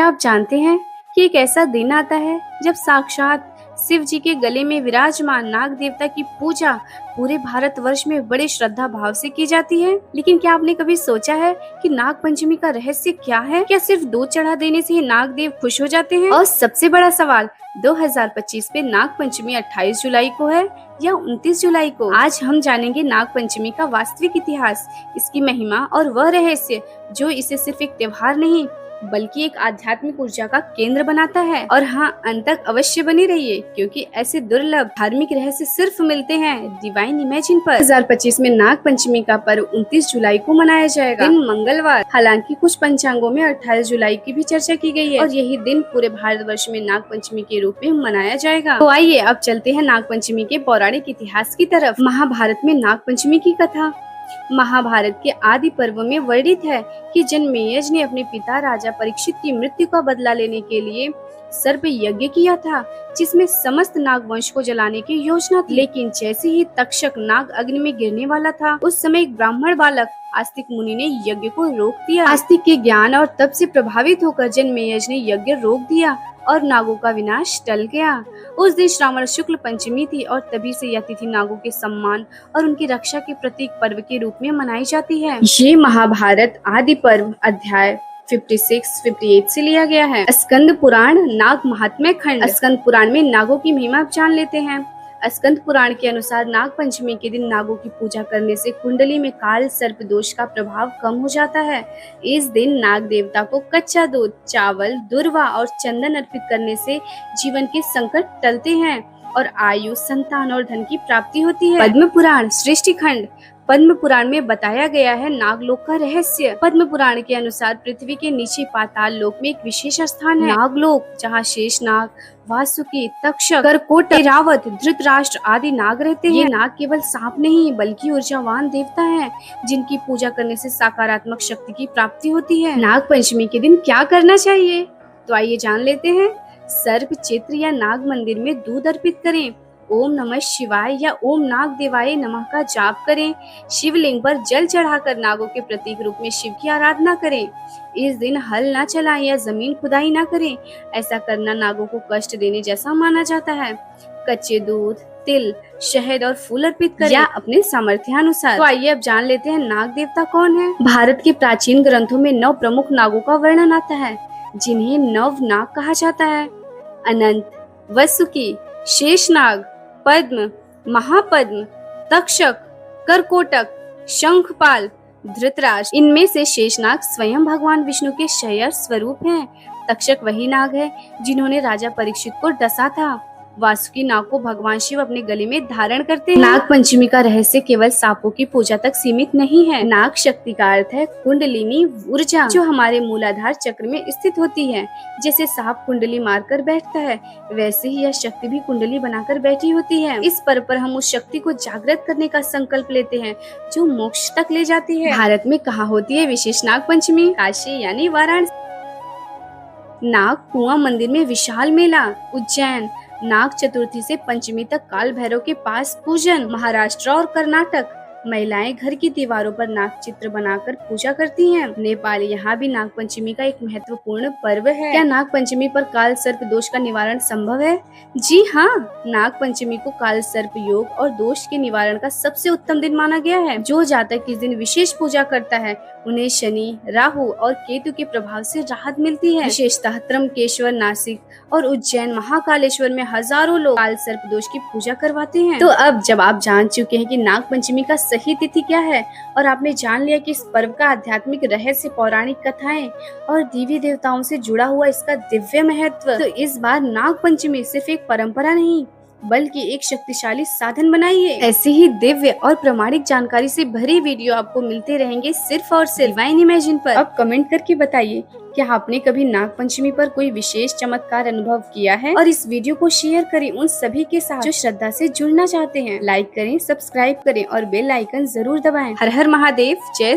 क्या आप जानते हैं कि एक ऐसा दिन आता है जब साक्षात शिव जी के गले में विराजमान नाग देवता की पूजा पूरे भारतवर्ष में बड़े श्रद्धा भाव से की जाती है। लेकिन क्या आपने कभी सोचा है कि नाग पंचमी का रहस्य क्या है? क्या सिर्फ दूध चढ़ा देने से ही नाग देव खुश हो जाते हैं? और सबसे बड़ा सवाल, 2025 पे नाग पंचमी 28 जुलाई को है या 29 जुलाई को? आज हम जानेंगे नाग पंचमी का वास्तविक इतिहास, इसकी महिमा और वह रहस्य जो इसे सिर्फ एक त्योहार नहीं बल्कि एक आध्यात्मिक ऊर्जा का केंद्र बनाता है। और हाँ, अंत तक अवश्य बनी रहिए क्योंकि ऐसे दुर्लभ धार्मिक रहस्य सिर्फ मिलते हैं डिवाइन इमेजिन पर। 2025 में नाग पंचमी का पर्व 29 जुलाई को मनाया जाएगा, दिन मंगलवार। हालांकि कुछ पंचांगों में 28 जुलाई की भी चर्चा की गई है और यही दिन पूरे भारतवर्ष में नाग पंचमी के रूप में मनाया जाएगा। तो आइए अब चलते हैं नाग पंचमी के पौराणिक इतिहास की तरफ। महाभारत में नाग पंचमी की कथा। महाभारत के आदि पर्व में वर्णित है कि जनमेजय ने अपने पिता राजा परीक्षित की मृत्यु का बदला लेने के लिए सर्प यज्ञ किया था, जिसमें समस्त नाग वंश को जलाने की योजना थी। लेकिन जैसे ही तक्षक नाग अग्नि में गिरने वाला था, उस समय एक ब्राह्मण बालक आस्तिक मुनि ने यज्ञ को रोक दिया। आस्तिक के ज्ञान और तप से प्रभावित होकर जनमेजय ने यज्ञ रोक दिया और नागों का विनाश टल गया। उस दिन श्रावण शुक्ल पंचमी थी और तभी से यह तिथि नागों के सम्मान और उनकी रक्षा के प्रतीक पर्व के रूप में मनाई जाती है। ये महाभारत आदि पर्व अध्याय 56-58 से लिया गया है। स्कंद पुराण नाग महात्म्य खंड। स्कंद पुराण में नागों की महिमा जान लेते हैं। स्कंद पुराण के अनुसार नाग पंचमी के दिन नागों की पूजा करने से कुंडली में काल सर्प दोष का प्रभाव कम हो जाता है। इस दिन नाग देवता को कच्चा दूध, चावल, दुर्वा और चंदन अर्पित करने से जीवन के संकट टलते हैं और आयु, संतान और धन की प्राप्ति होती है। पद्म पुराण सृष्टि खंड। पद्म पुराण में बताया गया है नागलोक का रहस्य। पद्म पुराण के अनुसार पृथ्वी के नीचे पाताल लोक में एक विशेष स्थान है, नागलोक, जहाँ शेषनाग, वासुकी, तक्षक, करकोट, ऐरावत, धृतराष्ट्र आदि नाग रहते हैं। ये नाग केवल सांप नहीं बल्कि ऊर्जावान देवता हैं, जिनकी पूजा करने से सकारात्मक शक्ति की प्राप्ति होती है। नाग पंचमी के दिन क्या करना चाहिए? तो आइए जान लेते हैं। सर्प चित्र या नाग मंदिर में दूध अर्पित करें। ओम नमः शिवाय या ओम नाग देवाय नमः का जाप करें। शिवलिंग पर जल चढ़ाकर नागों के प्रतीक रूप में शिव की आराधना करें। इस दिन हल न चलाएं या जमीन खुदाई न करें, ऐसा करना नागों को कष्ट देने जैसा माना जाता है। कच्चे दूध, तिल, शहद और फूल अर्पित करें या अपने सामर्थ्यानुसार। तो आइए अब जान लेते हैं नाग देवता कौन है। भारत के प्राचीन ग्रंथों में 9 प्रमुख नागों का वर्णन आता है, जिन्हें नव नाग कहा जाता है। अनंत, वसुकी, शेषनाग, पद्म, महापद्म, तक्षक, करकोटक, शंखपाल, धृतराष्ट्र। इनमें से शेषनाग स्वयं भगवान विष्णु के शय्या स्वरूप हैं। तक्षक वही नाग है जिन्होंने राजा परीक्षित को डसा था। वासुकी नाग को भगवान शिव अपने गले में धारण करते हैं। नाग पंचमी का रहस्य केवल सांपों की पूजा तक सीमित नहीं है। नाग शक्ति का अर्थ है कुंडलिनी ऊर्जा, जो हमारे मूलाधार चक्र में स्थित होती है। जैसे सांप कुंडली मारकर बैठता है, वैसे ही यह शक्ति भी कुंडली बनाकर बैठी होती है। इस पर्व पर हम उस शक्ति को जागृत करने का संकल्प लेते हैं जो मोक्ष तक ले जाती है। भारत में कहाँ होती है विशेष नाग पंचमी? काशी यानी वाराणसी। नाग कुआं मंदिर में विशाल मेला। उज्जैन। नाग चतुर्थी से पंचमी तक काल भैरव के पास पूजन। महाराष्ट्र और कर्नाटक। महिलाएं घर की दीवारों पर नाग चित्र बनाकर पूजा करती हैं। नेपाल। यहाँ भी नाग पंचमी का एक महत्वपूर्ण पर्व है। क्या नाग पंचमी पर काल सर्प दोष का निवारण संभव है? जी हाँ, नाग पंचमी को काल सर्प योग और दोष के निवारण का सबसे उत्तम दिन माना गया है। जो जातक इस दिन विशेष पूजा करता है, उन्हें शनि, राहु और केतु के प्रभाव से राहत मिलती है। विशेषतः त्र्यंबकेश्वर, नासिक और उज्जैन महाकालेश्वर में हजारों लोग काल सर्प दोष की पूजा करवाते हैं। तो अब जब आप जान चुके हैं कि नाग पंचमी का सही तिथि क्या है और आपने जान लिया कि इस पर्व का आध्यात्मिक रहस्य, पौराणिक कथाएं और देवी देवताओं से जुड़ा हुआ इसका दिव्य महत्व, तो इस बार नाग पंचमी सिर्फ एक परंपरा नहीं बल्कि एक शक्तिशाली साधन बनाइए। ऐसी ही दिव्य और प्रामाणिक जानकारी से भरी वीडियो आपको मिलते रहेंगे सिर्फ और सिर्फ डिवाइन इमेजिन पर। अब कमेंट करके बताइए, क्या आपने कभी नाग पंचमी पर कोई विशेष चमत्कार अनुभव किया है? और इस वीडियो को शेयर करें उन सभी के साथ जो श्रद्धा से जुड़ना चाहते हैं। लाइक करें, सब्सक्राइब करें और बेल आइकन जरूर दबाएं। हर हर महादेव, जय स्वामी।